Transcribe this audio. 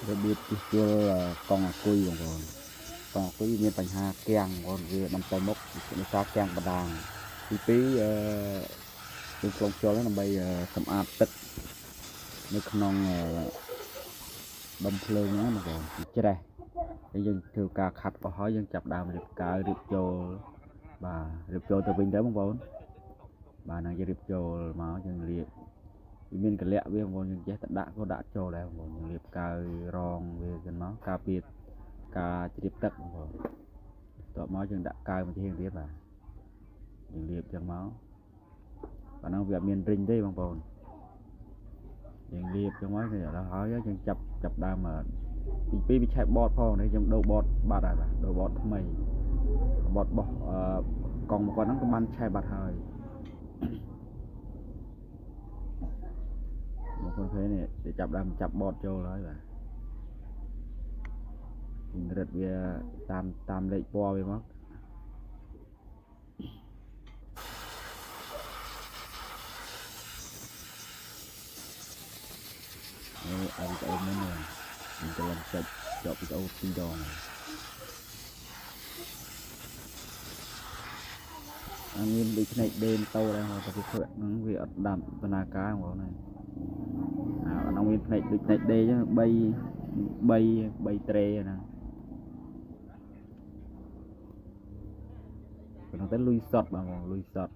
របៀបជួសជុលកង់អាគុយបងប្អូនកង់អាគុយមានបញ្ហាគាំងបងប្អូនវាដំទៅមុខដោយសារគាំងបដាងទី2យើងឆ្លងចូលដើម្បីសម្អាតទឹកនៅក្នុងដុំភ្លើងហ្នឹងបងប្អូនច្រេះហើយយើងធ្វើការខាត់អស់ហើយយើងចាប់ដើមរៀបកាវរៀបចូលបាទរៀបចូលទៅវិញទៅបងប្អូនបាទនឹងយើងរៀបចូលមកយើងលាបវាមានកលៈវាបងប្អូនយើងចេះតែដាក់ក៏ដាក់ចូលដែរបងប្អូនយើងលាបកាវរងវាទៅមកការពារការជ្រាបទឹកបងប្អូនបន្ទាប់មកយើងដាក់កាវមកទៀតបាទយើងលាបចឹងមកបាទហ្នឹងវាអត់មានរិញទេបងប្អូនយើងលាបចឹងមកគឺដល់ហើយយើងចាប់ដើមទី2វាឆែកបតផងនេះយើងដូរបតបាត់ហើយបាទដូរបតថ្មីបតបោះកង់មកគាត់ហ្នឹងក៏បានឆែកបាត់ហើយមកคนពេលនេះគេចាប់ដើមចាប់បតចូលហើយបាទរឹតវាតាមលេខពណ៌វាមកអីទៅអូននេះmìnhจะลองchọn cái ô tin đòn anh em bị cái này đêm tàu đây hoặc là cái chuyện nó bị đậm bana cá của này anh em này bị này đê chứ bay tre nè còn tới lui sọt mà lui sọt